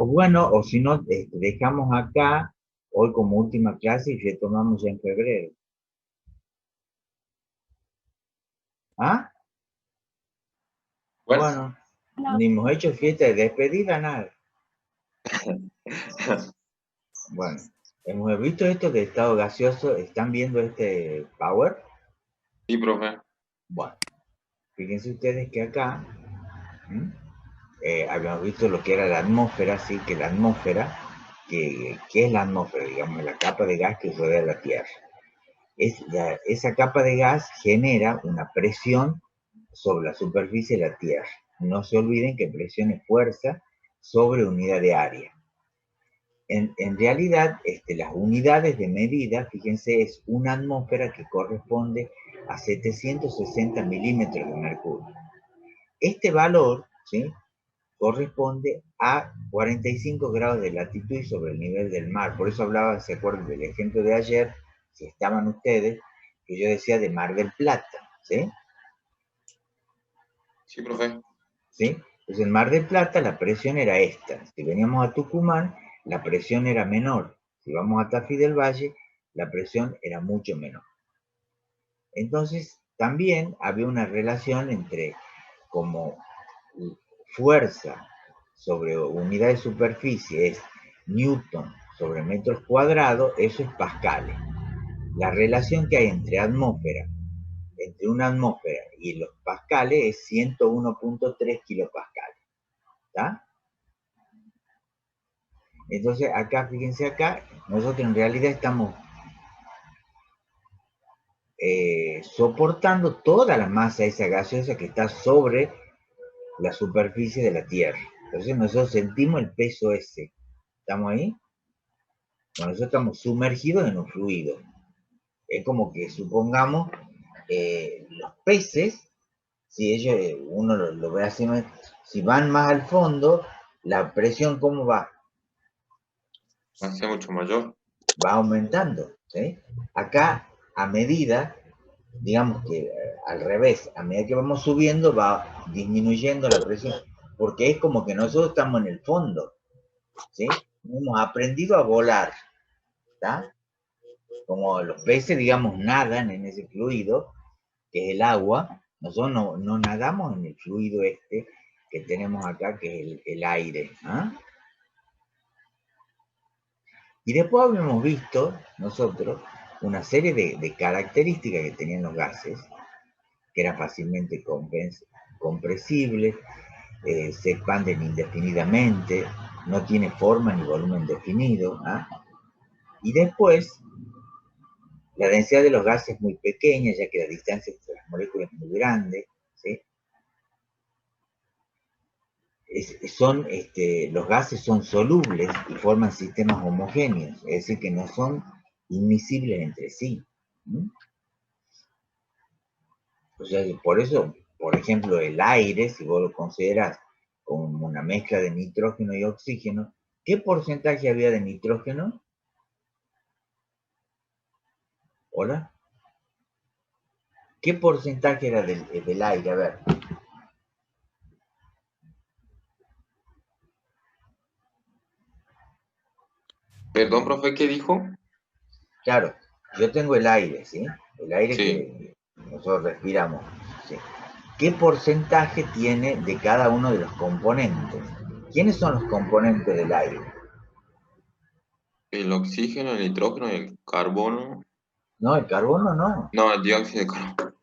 O bueno, o si no, dejamos acá hoy como última clase y retomamos ya en febrero. ¿Ah? Bueno, Bueno, ni hemos hecho fiesta de despedida, nada. Bueno, hemos visto esto de estado gaseoso. ¿Están viendo este power? sí, profe. Bueno, fíjense ustedes que acá habíamos visto lo que era la atmósfera, sí, que la atmósfera, que es la atmósfera, digamos, la capa de gas que rodea la Tierra. Esa capa de gas genera una presión sobre la superficie de la Tierra. No se olviden que presión es fuerza sobre unidad de área. En realidad, las unidades de medida, fíjense, es una atmósfera que corresponde a 760 milímetros de mercurio. Este valor, ¿sí?, corresponde a 45 grados de latitud sobre el nivel del mar. Por eso hablaba, ¿se acuerdan del ejemplo de ayer? Si estaban ustedes, que yo decía de Mar del Plata, ¿sí? Sí, profe. ¿Sí? Entonces en Mar del Plata la presión era esta. Si veníamos a Tucumán, la presión era menor. Si vamos a Tafí del Valle, la presión era mucho menor. Entonces también había una relación entre como fuerza sobre unidad de superficie es Newton sobre metros cuadrados, eso es pascales. La relación que hay entre una atmósfera y los pascales es 101.3 kilopascales. ¿Está? Entonces acá, fíjense acá, nosotros en realidad estamos soportando toda la masa esa gaseosa que está sobre la superficie de la Tierra. Entonces nosotros sentimos el peso ese. ¿Estamos ahí? Bueno, nosotros estamos sumergidos en un fluido. Es como que supongamos los peces, si ellos, uno lo ve así, si van más al fondo, la presión, ¿cómo va? Va a ser mucho mayor. Va aumentando, ¿sí? Acá, a medida, digamos que al revés, a medida que vamos subiendo, va disminuyendo la presión, porque es como que nosotros estamos en el fondo, ¿sí? Hemos aprendido a volar, ¿está? Como los peces, digamos, nadan en ese fluido, que es el agua, nosotros no nadamos en el fluido este que tenemos acá, que es el aire. ¿Ah? Y después habíamos visto nosotros una serie de características que tenían los gases, que eran fácilmente compresibles, se expanden indefinidamente, no tiene forma ni volumen definido. ¿Ah? Y después, la densidad de los gases es muy pequeña, ya que la distancia entre las moléculas es muy grande. ¿Sí? Los gases son solubles y forman sistemas homogéneos, es decir, que no son inmisibles entre sí. ¿Mm? O sea, por eso, por ejemplo, el aire, si vos lo considerás como una mezcla de nitrógeno y oxígeno, ¿qué porcentaje había de nitrógeno? ¿Hola? ¿Qué porcentaje era del aire? A ver. Perdón, profe, ¿qué dijo? Claro, yo tengo el aire, ¿sí? El aire Sí. que nosotros respiramos, ¿sí? ¿Qué porcentaje tiene de cada uno de los componentes? ¿Quiénes son los componentes del aire? El oxígeno, el nitrógeno y el carbono. No, el carbono no. No, el dióxido de carbono.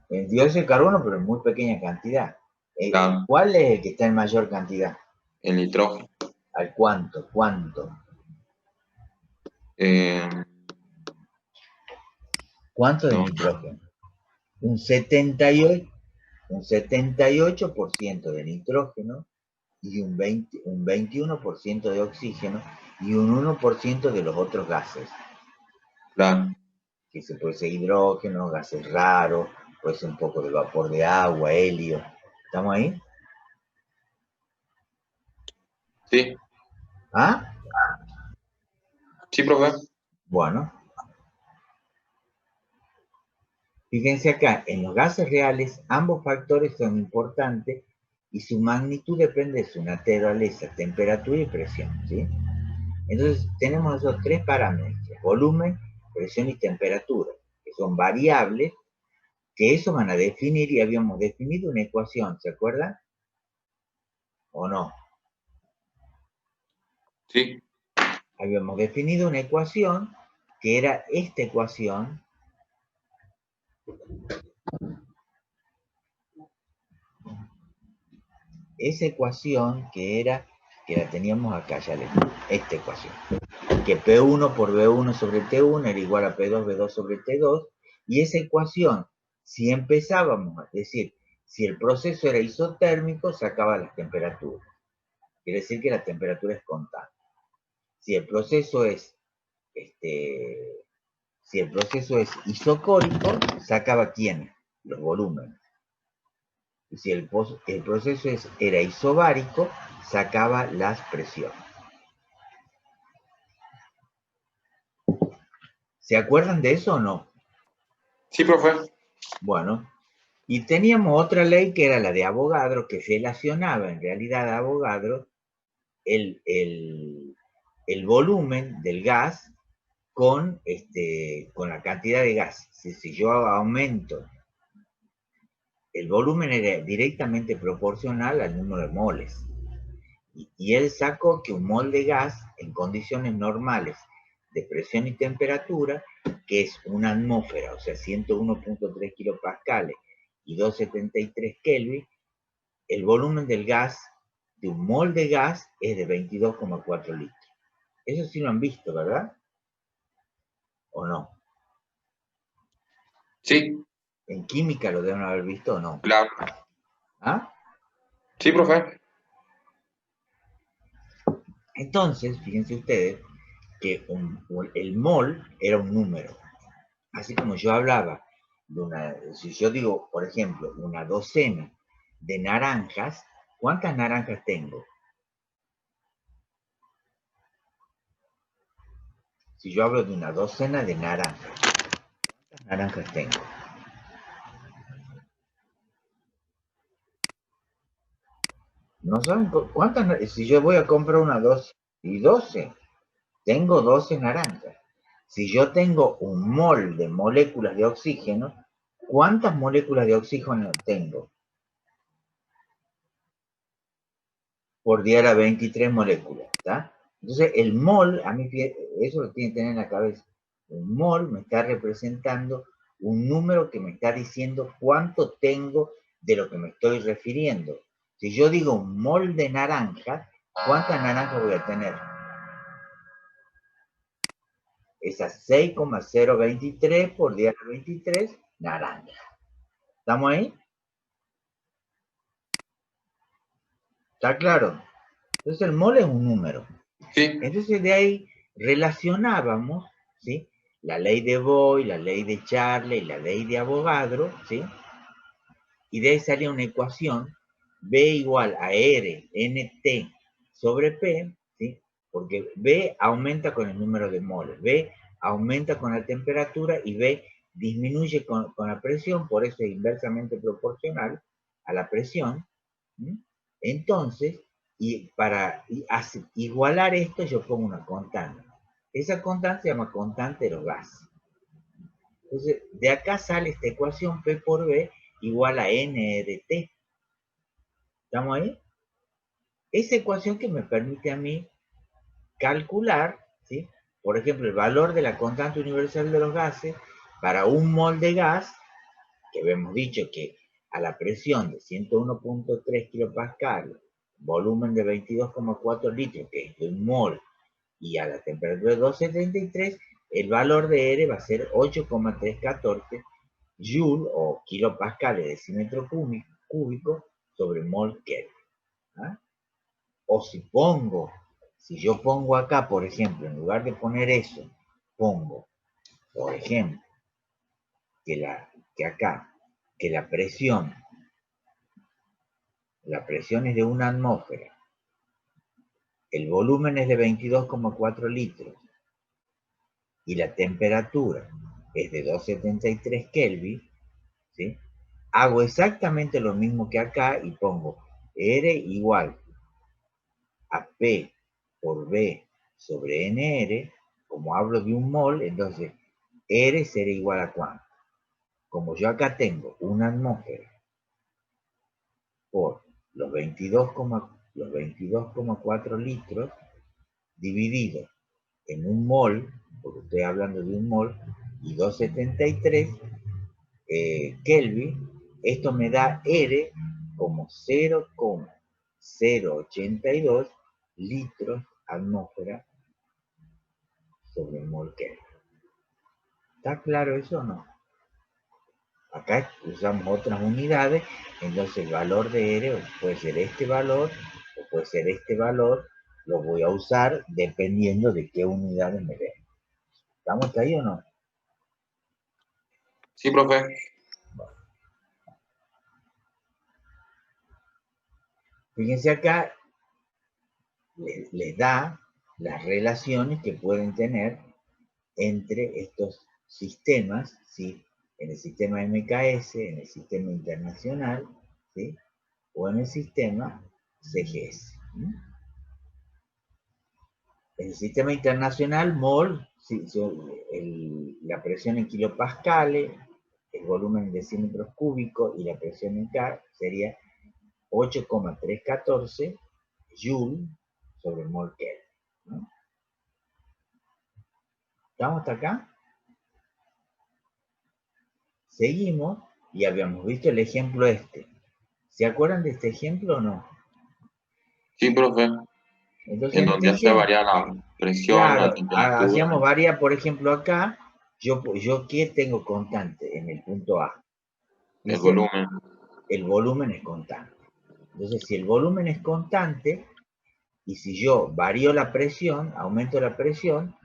El dióxido de carbono, pero en muy pequeña cantidad. Claro, ¿Cuál es el que está en mayor cantidad? el nitrógeno. ¿Al cuánto? ¿Cuánto? Eh, ¿Cuánto de no, nitrógeno? Un 78, un 78% de nitrógeno y un 21% de oxígeno y un 1% de los otros gases, claro. que se puede ser hidrógeno, gases raros, puede ser un poco de vapor de agua, helio. ¿Estamos ahí? Sí, ¿Ah? sí, profe. Bueno, fíjense acá, en los gases reales ambos factores son importantes y su magnitud depende de su naturaleza, temperatura y presión, ¿sí? Entonces tenemos esos tres parámetros, volumen, presión y temperatura, que son variables, que eso van a definir, y habíamos definido una ecuación, ¿se acuerdan? ¿O no? Sí. Habíamos definido una ecuación, que era esta ecuación, esa ecuación que la teníamos acá, ya les digo, esta ecuación, que P1 por B1 sobre T1 era igual a P2, B2 sobre T2, y esa ecuación, si empezábamos a decir, si el proceso era isotérmico, sacaba las temperaturas. Quiere decir que la temperatura es constante. Si el proceso es, si el proceso es isocórico, sacaba ¿quién? Los volúmenes. Y si el proceso era isobárico, sacaba las presiones. ¿Se acuerdan de eso o no? Sí, profe. Bueno, y teníamos otra ley que era la de Avogadro, que relacionaba en realidad a Avogadro el volumen del gas con la cantidad de gas. Si yo aumento, el volumen era directamente proporcional al número de moles. Y él sacó que un mol de gas en condiciones normales de presión y temperatura, que es una atmósfera, o sea, 101.3 kilopascales y 273 Kelvin, el volumen del gas, de un mol de gas, es de 22,4 litros. Eso sí lo han visto, ¿verdad? ¿O no? Sí. En química lo deben haber visto o no. Claro. ¿Ah? Sí, profe. Entonces, fíjense ustedes que el mol era un número. Así como yo hablaba si yo digo, por ejemplo, una docena de naranjas, ¿cuántas naranjas tengo? Si yo hablo de una docena de naranjas, ¿cuántas naranjas tengo? ¿No saben cuántas? Si yo voy a comprar una 12 y 12, tengo 12 naranjas. Si yo tengo un mol de moléculas de oxígeno, ¿cuántas moléculas de oxígeno tengo? Por día era 23 moléculas, ¿está? Entonces, el mol, a mí, eso lo tiene que tener en la cabeza. Un mol me está representando un número que me está diciendo cuánto tengo de lo que me estoy refiriendo. Si yo digo un mol de naranja, ¿cuántas naranjas voy a tener? Esas 6,023 por día 23 naranjas. ¿Estamos ahí? ¿Está claro? Entonces el mol es un número. Sí. Entonces de ahí relacionábamos, ¿sí?, la ley de Boyle, la ley de Charle y la ley de Avogadro, ¿sí? Y de ahí salía una ecuación, B igual a R, NT sobre P, ¿sí? Porque B aumenta con el número de moles, B aumenta con la temperatura y B disminuye con la presión, por eso es inversamente proporcional a la presión. ¿Sí? Entonces, para igualar esto, yo pongo una constante. Esa constante se llama constante de los gases. Entonces, de acá sale esta ecuación P por B igual a N de T. ¿Estamos ahí? Esa ecuación que me permite a mí calcular, ¿sí?, por ejemplo, el valor de la constante universal de los gases para un mol de gas, que habíamos dicho que a la presión de 101.3 kilopascales, volumen de 22,4 litros, que es de un mol, y a la temperatura de 273, el valor de R va a ser 8,314 joule o kilopascales de decímetro cúbico sobre mol Kelvin. ¿Ah? O si yo pongo acá, por ejemplo, en lugar de poner eso, pongo, por ejemplo, que acá, que la presión es de una atmósfera, el volumen es de 22,4 litros y la temperatura es de 273 Kelvin, ¿sí?, hago exactamente lo mismo que acá y pongo R igual a P por B sobre NR. Como hablo de un mol, entonces R será igual a cuánto. Como yo acá tengo una atmósfera por los 22,4 litros dividido en un mol, porque estoy hablando de un mol, y 273 Kelvin, esto me da R como 0,082 litros atmósfera sobre el mol Kelvin. ¿Está claro eso o no? Acá usamos otras unidades, entonces el valor de R puede ser este valor o puede ser este valor, lo voy a usar dependiendo de qué unidades me den. ¿Estamos ahí o no? Sí, profe. Bueno. Fíjense acá, les da las relaciones que pueden tener entre estos sistemas, ¿sí? En el sistema MKS, en el sistema internacional, ¿sí? O en el sistema CGS. ¿Sí? En el sistema internacional, mol, ¿sí? La presión en kilopascales, el volumen en decímetros cúbicos y la presión en K sería 8,314 Joule sobre mol Kelvin. ¿No? ¿Estamos hasta acá? Seguimos y habíamos visto el ejemplo este. ¿Se acuerdan de este ejemplo o no? Sí, profe. Entonces, En en este donde hace ejemplo, variar la presión, la claro, temperatura. hacíamos variar, por ejemplo, acá, yo ¿qué tengo constante en el punto A? El Dice, volumen. el volumen es constante. Entonces, si el volumen es constante, y si yo varío la presión, aumento la presión,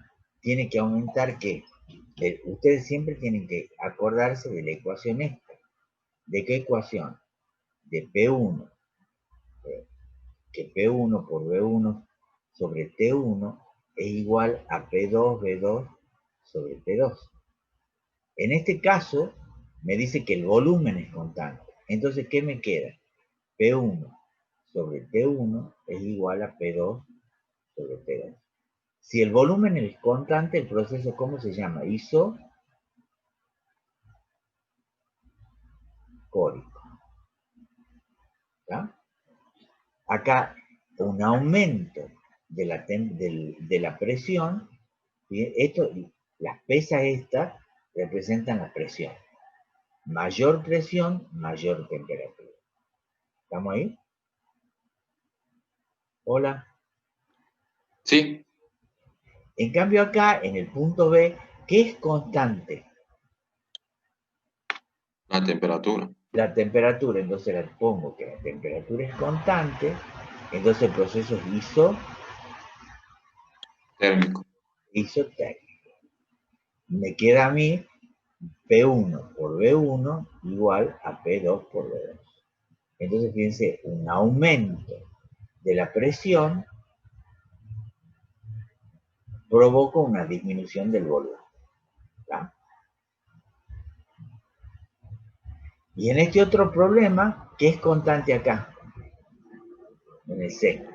tiene que aumentar ¿qué? Ustedes siempre tienen que acordarse de la ecuación esta. ¿De qué ecuación? De P1, que P1 por B1 sobre T1 es igual a P2, B2 sobre T2. En este caso, me dice que el volumen es constante. Entonces, ¿qué me queda? P1 sobre T1 es igual a P2 sobre T2. Si el volumen es constante, el proceso, ¿cómo se llama? Isocórico. ¿Ya? Acá, un aumento de la presión, esto, las pesas estas representan la presión. Mayor presión, mayor temperatura. ¿Estamos ahí? Hola. Sí, En cambio acá, en el punto B, ¿qué es constante? la temperatura. La temperatura. Entonces la pongo que la temperatura es constante, entonces el proceso es Térmico. isotérmico. Me queda a mí P1 por B1 igual a P2 por B2. Entonces fíjense, un aumento de la presión provoca una disminución del volumen. ¿Tá? Y en este otro problema, ¿qué es constante acá? En el C.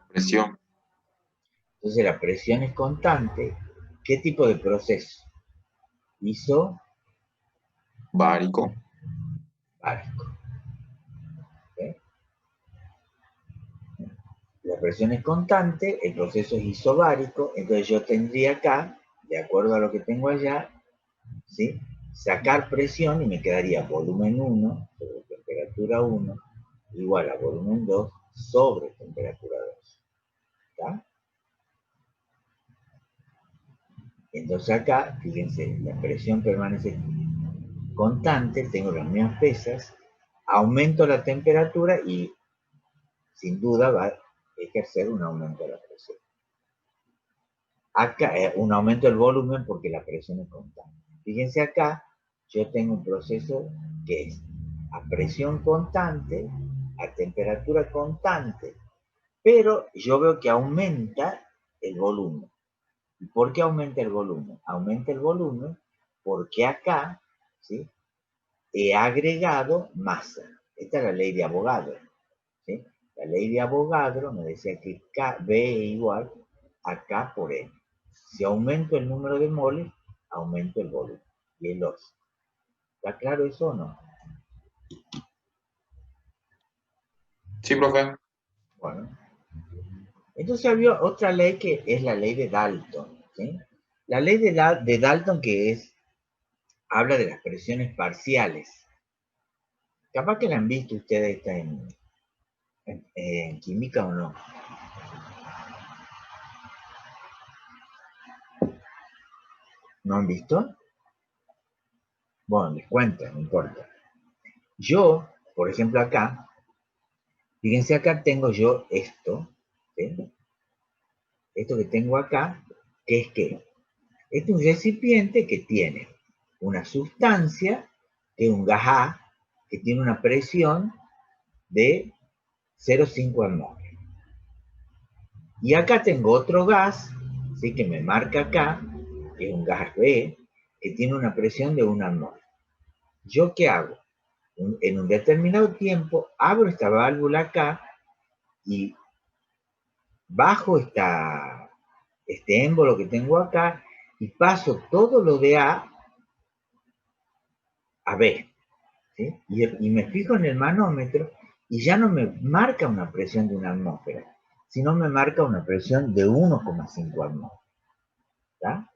Presión. Entonces la presión es constante. ¿Qué tipo de proceso? Isobárico. Bárico. ¿Okay? La presión es constante, el proceso es isobárico, entonces yo tendría acá, de acuerdo a lo que tengo allá, ¿sí? Sacar presión y me quedaría volumen 1 sobre temperatura 1 igual a volumen 2 sobre temperatura 2. ¿Está? Entonces acá, fíjense, la presión permanece constante, tengo las mismas pesas, aumento la temperatura y sin duda va a ejercer un aumento de la presión. Acá, un aumento del volumen porque la presión es constante. Fíjense acá, yo tengo un proceso que es a presión constante, a temperatura constante, pero yo veo que aumenta el volumen. ¿Y por qué aumenta el volumen? Aumenta el volumen porque acá, ¿sí? He agregado masa. Esta es la ley de Avogadro, ¿sí? La ley de Avogadro me decía que B es igual a K por N. Si aumento el número de moles, aumento el volumen. Y el 8. ¿Está claro eso o no? Sí, profe. Bueno. Entonces había otra ley que es la ley de Dalton, ¿sí? La ley de Dalton habla de las presiones parciales. Capaz que la han visto ustedes en química o no. ¿No han visto? Bueno, les cuento, no importa. Yo, por ejemplo, acá, fíjense acá tengo yo esto, ¿sí? Esto que tengo acá, que es que este es un recipiente que tiene una sustancia, que es un gas A, que tiene una presión de 0,5 atmósferas. Y acá tengo otro gas, ¿sí? Que me marca acá, que es un gas B, que tiene una presión de 1 atmósfera. ¿Yo qué hago? En un determinado tiempo abro esta válvula acá y bajo este émbolo que tengo acá y paso todo lo de A a B. ¿Sí? Y me fijo en el manómetro y ya no me marca una presión de 1 atmósfera, sino me marca una presión de 1,5 atmósferas. ¿Está?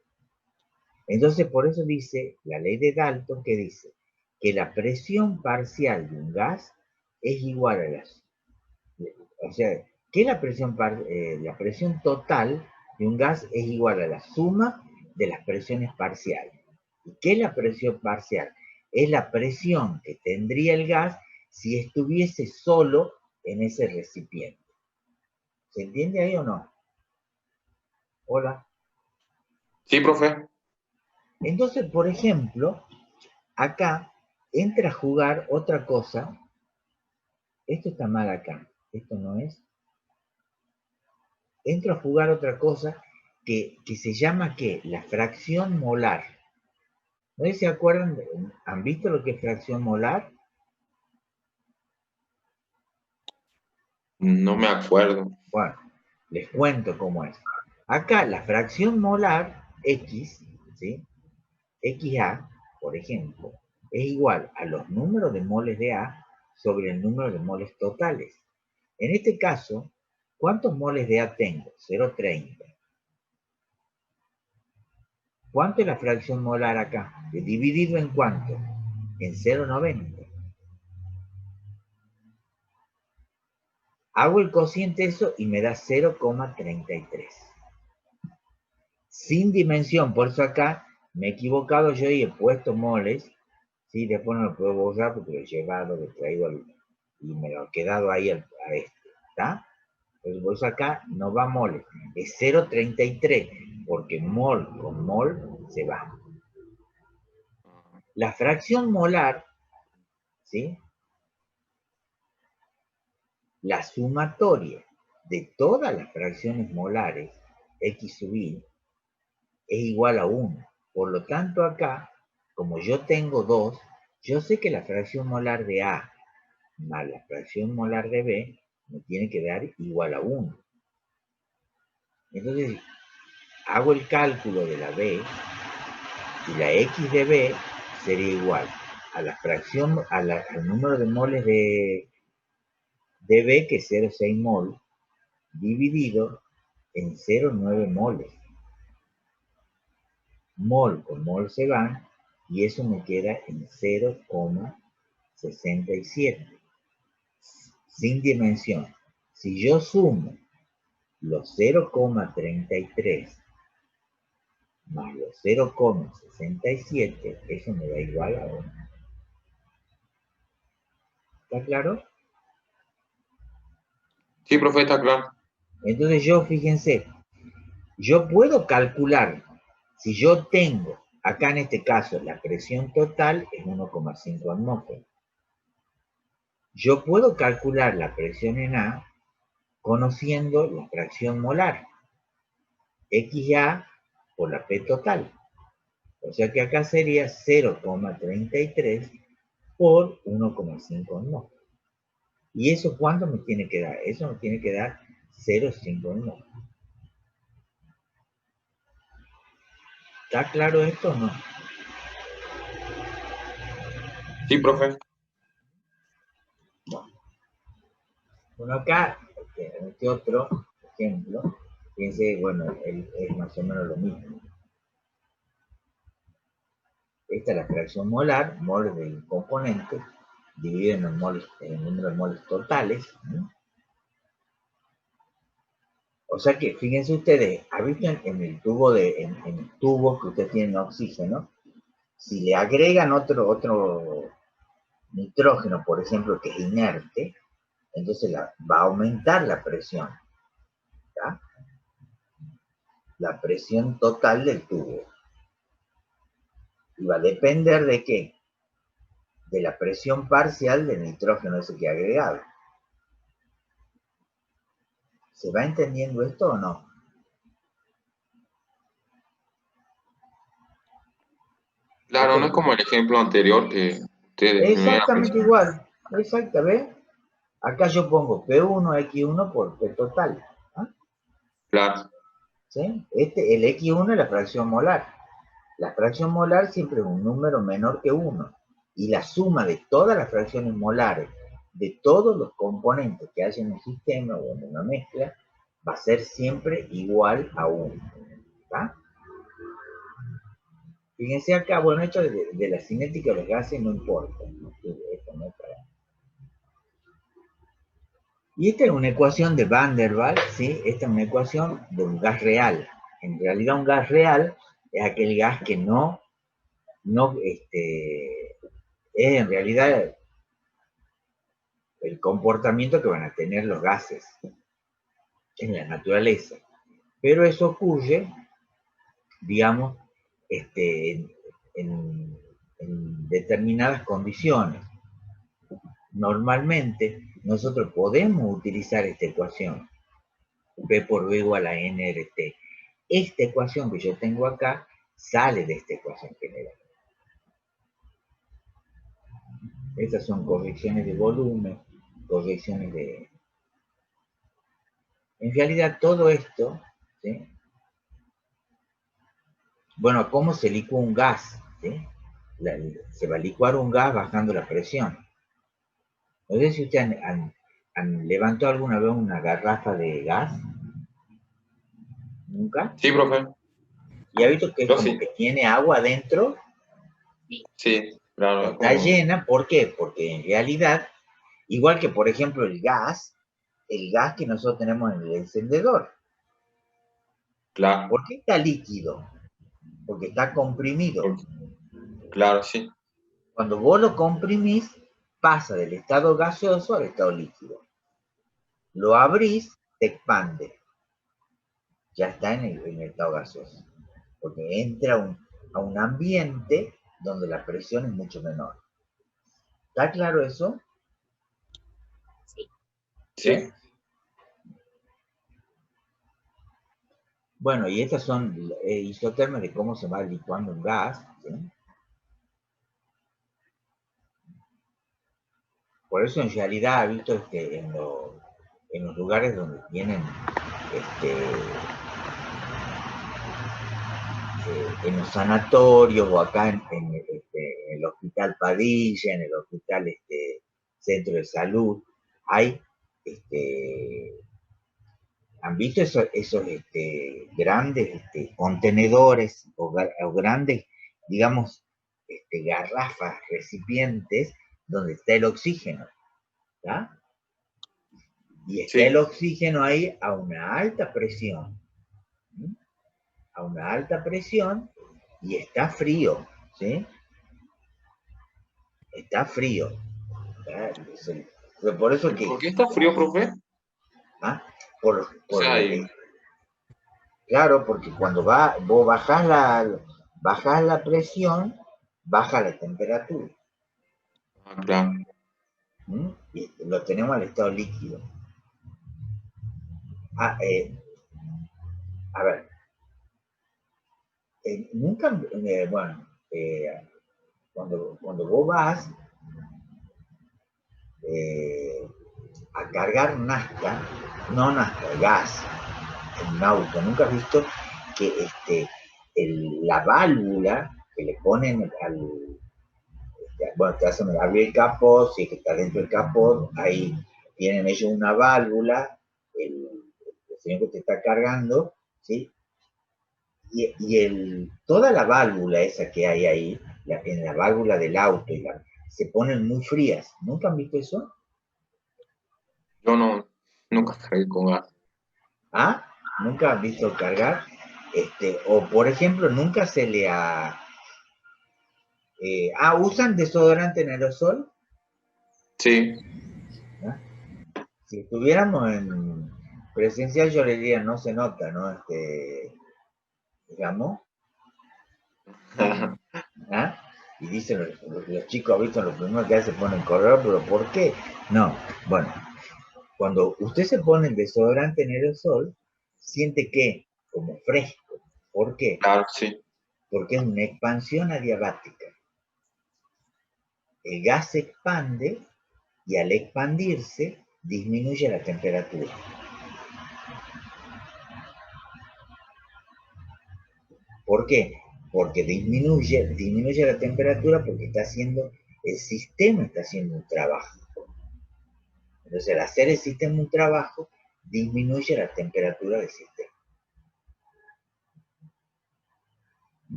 Entonces, por eso dice la ley de Dalton, que dice que la presión parcial de un gas es igual a o sea, que la presión total de un gas es igual a la suma de las presiones parciales. ¿Y qué es la presión parcial? Es la presión que tendría el gas si estuviese solo en ese recipiente. ¿Se entiende ahí o no? Hola. Sí, profe. Entonces, por ejemplo, acá entra a jugar otra cosa. Esto está mal acá. Esto no es. Entra a jugar otra cosa que se llama ¿qué? La fracción molar. ¿No sé si se acuerdan? ¿Han visto lo que es fracción molar? No me acuerdo. Bueno, les cuento cómo es. Acá la fracción molar X, ¿sí? XA, por ejemplo, es igual a los números de moles de A sobre el número de moles totales. En este caso, ¿cuántos moles de A tengo? 0,30. ¿Cuánto es la fracción molar acá? ¿Dividido en cuánto? En 0,90. Hago el cociente eso y me da 0,33. Sin dimensión, por eso acá me he equivocado yo y he puesto moles. Sí, después no lo puedo borrar porque lo he llevado, lo he traído y me lo he quedado ahí a este. ¿Está? Entonces por eso acá no va moles. Es 0,33 porque mol con mol se va. La fracción molar, ¿sí? La sumatoria de todas las fracciones molares, X sub I, es igual a 1. Por lo tanto, acá, como yo tengo 2, yo sé que la fracción molar de A más la fracción molar de B me tiene que dar igual a 1. Entonces, hago el cálculo de la B y la X de B sería igual a la fracción, al número de moles de B, que es 0,6 mol, dividido en 0,9 moles. Mol con mol se van y eso me queda en 0,67. Sin dimensión. Si yo sumo los 0,33 más los 0,67, eso me da igual a 1. ¿Está claro? Sí, profe, está claro. Entonces yo, fíjense, yo puedo calcular, si yo tengo, acá en este caso, la presión total es 1,5 atmósferas. Yo puedo calcular la presión en A conociendo la fracción molar, XA por la P total. O sea que acá sería 0,33 por 1,5 atmósferas. ¿Y eso cuánto me tiene que dar? Eso me tiene que dar 0,51. ¿Está claro esto o no? Sí, profe. Bueno, acá, en este otro ejemplo, fíjense, bueno, es más o menos lo mismo. Esta es la fracción molar, moles del componente, dividido en el número de moles totales, ¿no? O sea que, fíjense ustedes, ¿habían en el tubo en el tubo que ustedes tienen oxígeno? Si le agregan otro nitrógeno, por ejemplo, que es inerte, entonces va a aumentar la presión, ¿tá? La presión total del tubo. Y va a depender de qué? De la presión parcial del nitrógeno ese que ha agregado. ¿Se va entendiendo esto o no? Claro, Esto no es es como el ejemplo anterior que ustedes disminuyen la exactamente presión. igual. Exacto, ¿ves? Acá yo pongo P1, X1 por P total. ¿Ah? Claro, ¿Sí? El X1 es la fracción molar. La fracción molar siempre es un número menor que 1. Y la suma de todas las fracciones molares, de todos los componentes que hay en un sistema o en una mezcla, va a ser siempre igual a 1. ¿Tá? Fíjense acá, bueno, esto de la cinética de los gases no importa. ¿No? Esto no es para... Y esta es una ecuación de Van der Waals, ¿sí? Esta es una ecuación de un gas real. En realidad un gas real es aquel gas que es en realidad el comportamiento que van a tener los gases en la naturaleza. Pero eso ocurre, digamos, en determinadas condiciones. Normalmente nosotros podemos utilizar esta ecuación, P por V igual a nRT. Esta ecuación que yo tengo acá sale de esta ecuación general. Estas son correcciones de volumen, correcciones de... En realidad todo esto, ¿sí? Bueno, ¿cómo se licúa un gas? ¿Sí? Se va a licuar un gas bajando la presión. No sé si ustedes han levantado alguna vez una garrafa de gas. ¿Nunca? sí, profe. Y ha visto que es Yo como sí. que tiene agua adentro. Sí, claro, es Está como, llena. ¿Por qué? Porque en realidad, igual que por ejemplo el gas que nosotros tenemos en el encendedor. claro, ¿Por qué está líquido? Porque está comprimido. porque- claro, sí, Cuando vos lo comprimís, pasa del estado gaseoso al estado líquido. Lo abrís, se expande. Ya está en el estado gaseoso. Porque entra a un ambiente donde la presión es mucho menor. ¿Está claro eso? ¿Sí? sí, Bueno, y estas son isotermas de cómo se va licuando un gas. ¿Sí? Por eso en realidad ha visto en los lugares donde tienen este, en los sanatorios o acá en el hospital Padilla, en el hospital Centro de Salud, hay, este, han visto esos grandes contenedores o grandes, digamos, garrafas, recipientes donde está el oxígeno, ¿tá? Y está el sí, oxígeno ahí a una alta presión, ¿sí? A una alta presión y está frío, ¿sí? Está frío. Pero por eso ¿Y que, por qué está frío, profe? ¿ah? por, O por, sea, claro, porque cuando vos bajás la presión, baja la temperatura. claro, Y lo tenemos al estado líquido. Ah, a ver, nunca, bueno, cuando vos vas, eh, cargar nafta, no nafta, gas, en un auto. ¿Nunca has visto que la válvula que le ponen bueno, te hacen abrir el capó, si es que está dentro del capó, ahí tienen ellos una válvula, el señor que te está cargando, ¿sí? Toda la válvula esa que hay ahí, en la válvula del auto, se ponen muy frías. ¿Nunca han visto eso? Yo no, nunca cargué con gas. ¿Ah? ¿Nunca han visto cargar? O por ejemplo, nunca se le ha... ¿usan desodorante en aerosol? Sí. ¿Ah? Si estuviéramos en presencial, yo le diría, no se nota, ¿no? Digamos. ¿Ah? Y dicen los chicos, ¿viste? Lo primero que hacen se ponen correr, pero ¿por qué? No, bueno, cuando usted se pone el desodorante en aerosol, siente que, como fresco. ¿Por qué? Claro, sí. Porque es una expansión adiabática. El gas se expande y al expandirse disminuye la temperatura. ¿Por qué? Porque disminuye la temperatura porque el sistema está haciendo un trabajo. Entonces, al hacer el sistema un trabajo, disminuye la temperatura del sistema.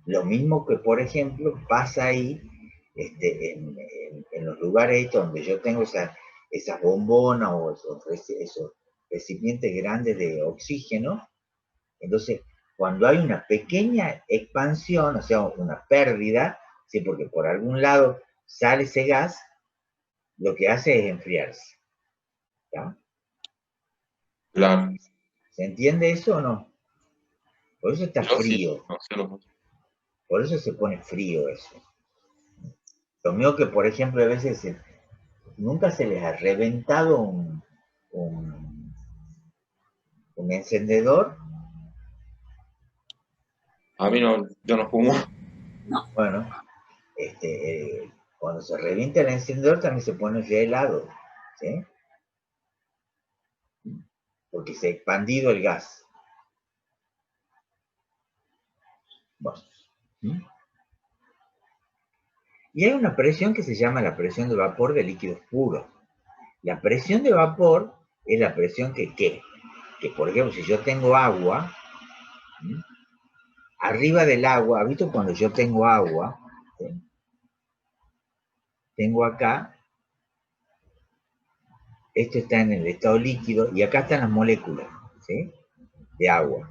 Lo mismo que, por ejemplo, pasa ahí en los lugares donde yo tengo esas bombonas o esos recipientes grandes de oxígeno. Entonces, cuando hay una pequeña expansión, o sea, una pérdida, ¿sí? Porque por algún lado sale ese gas, lo que hace es enfriarse. ¿Ya? Claro. ¿Se entiende eso o no? Por eso está Yo sí, frío, no sé lo por eso se pone frío eso. Lo mío que, por ejemplo, a veces nunca se les ha reventado un, un encendedor. A mí no, yo no fumo. Bueno, cuando se revienta el encendedor también se pone ya helado, ¿sí? Porque se ha expandido el gas. Bueno. Y hay una presión que se llama la presión de vapor de líquidos puros. La presión de vapor es la presión que por ejemplo, si yo tengo agua, ¿sí? Arriba del agua, ¿has visto cuando yo tengo agua? ¿Sí? Tengo acá, esto está en el estado líquido, y acá están las moléculas, ¿sí? De agua.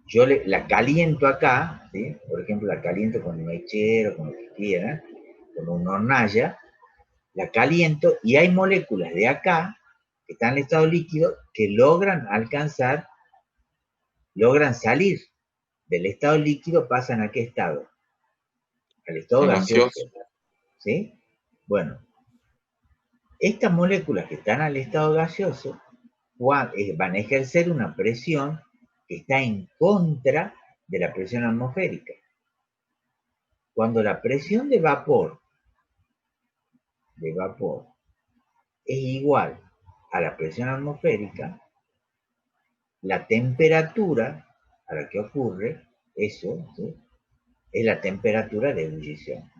Yo la caliento acá, ¿sí? Por ejemplo, la caliento con un mechero, con lo que quiera, con una hornalla, la caliento y hay moléculas de acá, que están en estado líquido, que logran salir del estado líquido, pasan a qué estado? Al estado En gaseoso, gaseoso. ¿sí? Bueno, estas moléculas que están al estado gaseoso van a ejercer una presión que está en contra de la presión atmosférica. Cuando la presión de vapor es igual a la presión atmosférica, la temperatura a la que ocurre eso, ¿sí? Es la temperatura de ebullición.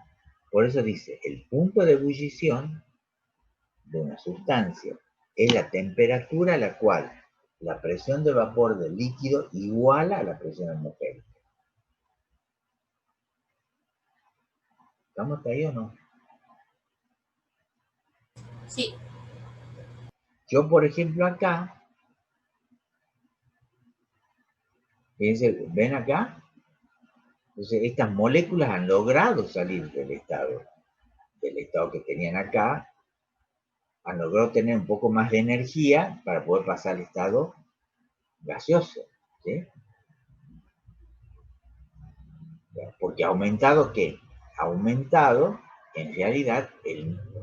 Por eso dice, el punto de ebullición de una sustancia es la temperatura a la cual la presión de vapor del líquido iguala a la presión atmosférica. ¿Estamos ahí o no? Sí. Yo, por ejemplo, acá, fíjense, ven acá, entonces estas moléculas han logrado salir del estado que tenían acá, han logrado tener un poco más de energía para poder pasar al estado gaseoso, ¿sí? Porque ha aumentado, ¿qué? Ha aumentado, en realidad,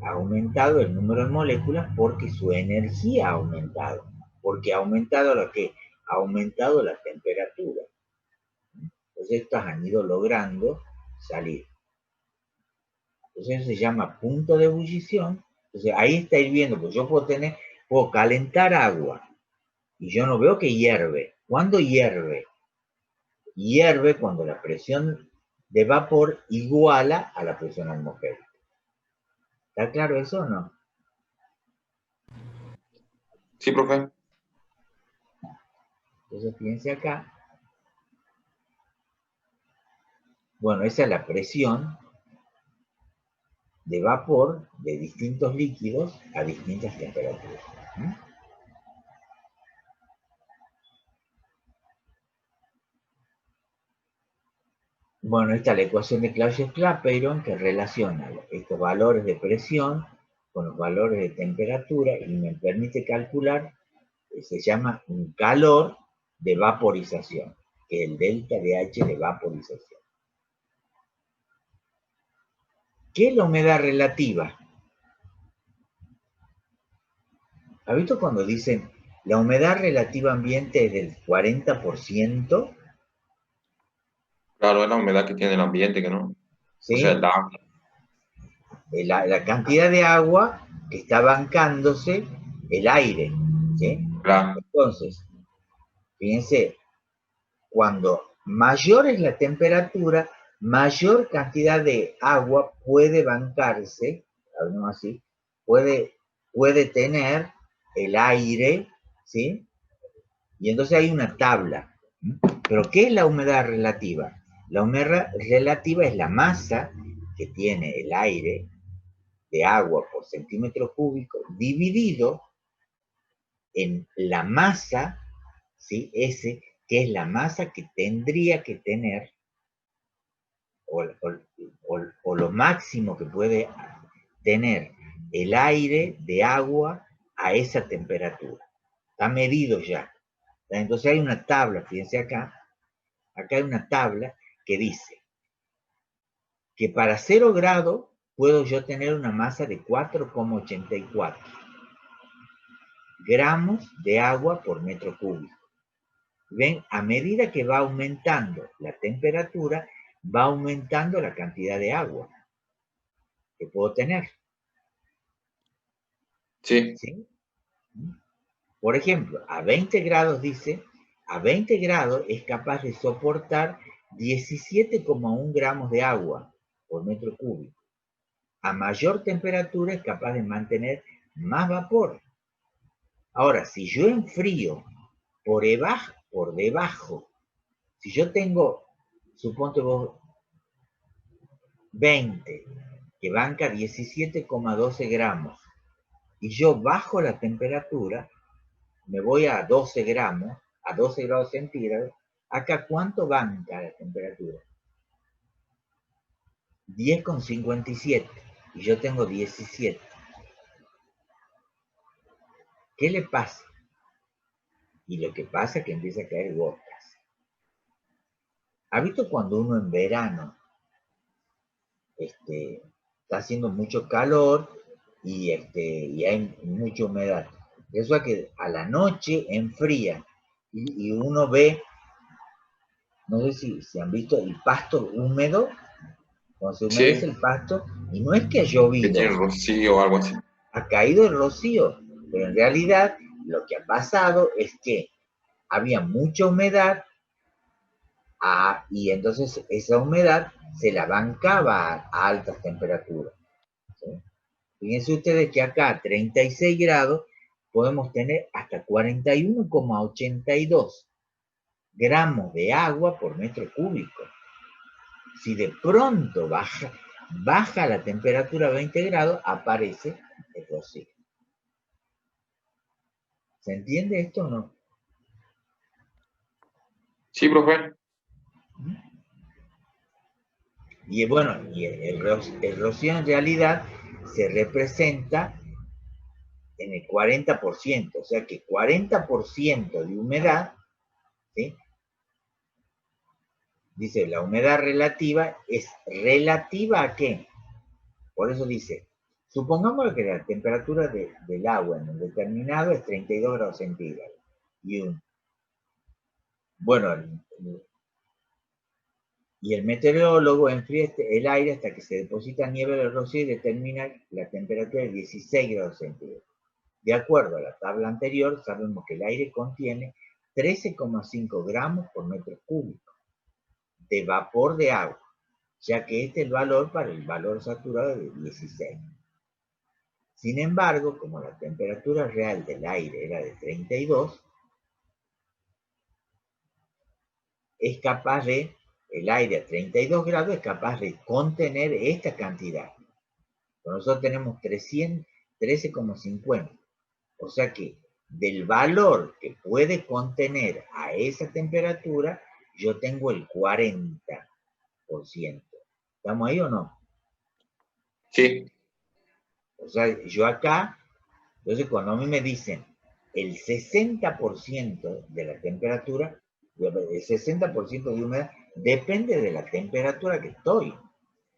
ha aumentado el número de moléculas porque su energía ha aumentado, porque ha aumentado lo que ha aumentado la temperatura. Entonces estas han ido logrando salir. Entonces eso se llama punto de ebullición Entonces ahí está hirviendo, pues yo puedo calentar agua y yo no veo que hierve. ¿Cuándo hierve? Hierve cuando la presión de vapor iguala a la presión atmosférica. ¿Está claro eso o no? Sí, profe. Entonces fíjense acá. Bueno, esa es la presión de vapor de distintos líquidos a distintas temperaturas. ¿Mm? Bueno, esta es la ecuación de Clausius-Clapeyron que relaciona estos valores de presión con los valores de temperatura y me permite calcular, se llama un calor de vaporización, que es el delta de H de vaporización. ¿Qué es la humedad relativa? ¿Has visto cuando dicen la humedad relativa ambiente es del 40%? Claro, es la humedad que tiene el ambiente, que no. O sea, ¿Sí? el agua. La cantidad de agua que está bancándose el aire. ¿Sí? Claro. Entonces, fíjense, cuando mayor es la temperatura, mayor cantidad de agua puede bancarse, hablamos así, puede tener el aire, ¿sí? Y entonces hay una tabla. Pero ¿qué es la humedad relativa? La humedad relativa es la masa que tiene el aire de agua por centímetro cúbico dividido en la masa, ¿sí? S, que es la masa que tendría que tener, o lo máximo que puede tener el aire de agua a esa temperatura. Está medido ya. Entonces hay una tabla, fíjense acá hay una tabla que dice que para 0 grados puedo yo tener una masa de 4,84 gramos de agua por metro cúbico. Ven, a medida que va aumentando la temperatura, va aumentando la cantidad de agua que puedo tener. Sí. ¿Sí? Por ejemplo, a 20 grados dice, a 20 grados es capaz de soportar 17,1 gramos de agua por metro cúbico. A mayor temperatura es capaz de mantener más vapor. Ahora, si yo enfrío por debajo, si yo tengo, suponte vos, 20, que banca 17,12 gramos, y yo bajo la temperatura, me voy a 12 gramos, a 12 grados centígrados, acá ¿cuánto banca la temperatura? 10,57, y yo tengo 17. ¿Qué le pasa? Y lo que pasa es que empieza a caer gotas. ¿Ha visto cuando uno en verano está haciendo mucho calor y hay mucha humedad? Eso es que a la noche enfría y uno ve, no sé si han visto el pasto húmedo, cuando se humedece Sí. el pasto, y no es que ha Que llovido, tiene rocío o algo así. ha caído el rocío, pero en realidad lo que ha pasado es que había mucha humedad y entonces esa humedad se la bancaba a altas temperaturas. ¿Sí? Fíjense ustedes que acá a 36 grados podemos tener hasta 41,82 gramos de agua por metro cúbico. Si de pronto baja la temperatura a 20 grados, aparece el rocío. ¿Se entiende esto o no? Sí, profe. Y bueno, y el rocío en realidad se representa en el 40%, o sea que 40% de humedad, ¿sí? Dice, la humedad relativa es relativa a qué. Por eso dice, supongamos que la temperatura del agua en un determinado es 32 grados centígrados. Bueno, Y el meteorólogo enfría el aire hasta que se deposita nieve del rocío y determina la temperatura de 16 grados centígrados. De acuerdo a la tabla anterior, sabemos que el aire contiene 13,5 gramos por metro cúbico de vapor de agua, ya que este es el valor para el valor saturado de 16. Sin embargo, como la temperatura real del aire era de 32, es capaz de, el aire a 32 grados es capaz de contener esta cantidad. Nosotros tenemos 13,50. O sea que del valor que puede contener a esa temperatura, yo tengo el 40%. ¿Estamos ahí o no? Sí, O sea, yo acá, entonces cuando a mí me dicen el 60% de la temperatura, el 60% de humedad, depende de la temperatura que estoy.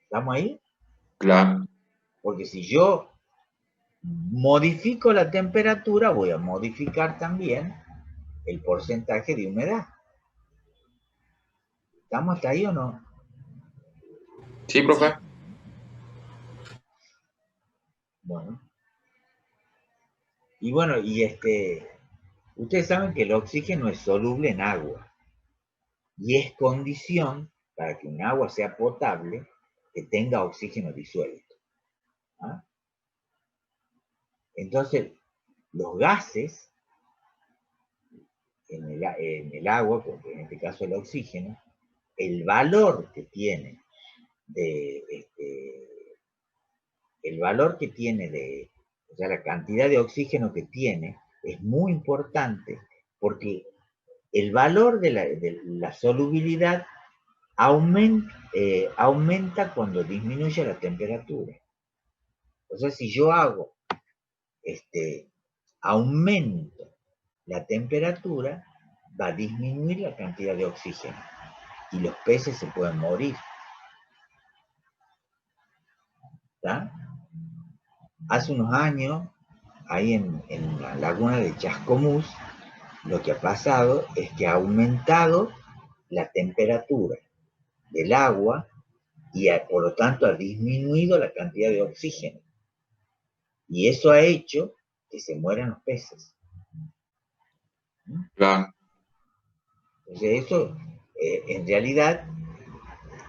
¿Estamos ahí? claro. Porque si yo modifico la temperatura, voy a modificar también el porcentaje de humedad. ¿Estamos hasta ahí o no? Sí, profe. Bueno. Y bueno, ustedes saben que el oxígeno es soluble en agua y es condición para que un agua sea potable que tenga oxígeno disuelto. ¿Ah? Entonces, los gases en el agua, porque en este caso el oxígeno, el valor que tiene de, el valor que tiene de, o sea, la cantidad de oxígeno que tiene es muy importante porque el valor de la solubilidad aumenta cuando disminuye la temperatura. O sea, si yo aumento la temperatura, va a disminuir la cantidad de oxígeno y los peces se pueden morir. ¿Está? Hace unos años, ahí en la laguna de Chascomús, lo que ha pasado es que ha aumentado la temperatura del agua y por lo tanto ha disminuido la cantidad de oxígeno. Y eso ha hecho que se mueran los peces. Claro. Entonces eso, en realidad,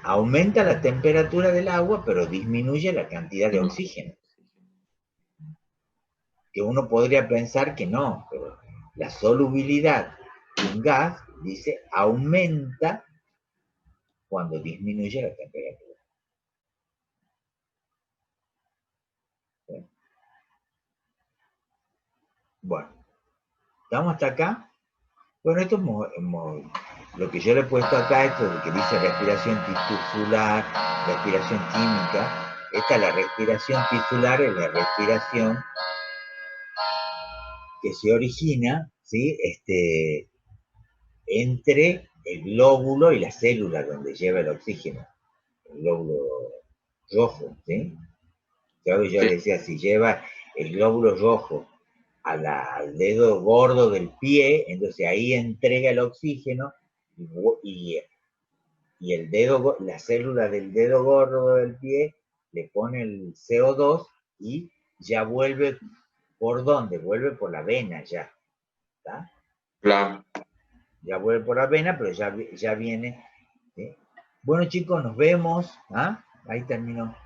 aumenta la temperatura del agua, pero disminuye la cantidad de oxígeno. Que uno podría pensar que no, pero la solubilidad de un gas, dice, aumenta cuando disminuye la temperatura. Bueno, ¿estamos hasta acá? Bueno, esto lo que yo le he puesto acá, esto de que dice respiración tisular, respiración química. Esta es la respiración tisular, es la respiración que se origina, ¿sí? Entre el glóbulo y la célula donde lleva el oxígeno, el glóbulo rojo, ¿sí? Yo le Sí, decía, si lleva el glóbulo rojo al dedo gordo del pie, entonces ahí entrega el oxígeno y, y el dedo, la célula del dedo gordo del pie le pone el CO2 y ya vuelve, ¿por dónde? Vuelve por la vena ya, ¿está? claro. Ya vuelve por la vena, pero ya viene. ¿Sí? Bueno chicos, nos vemos. ¿Ah? Ahí terminó.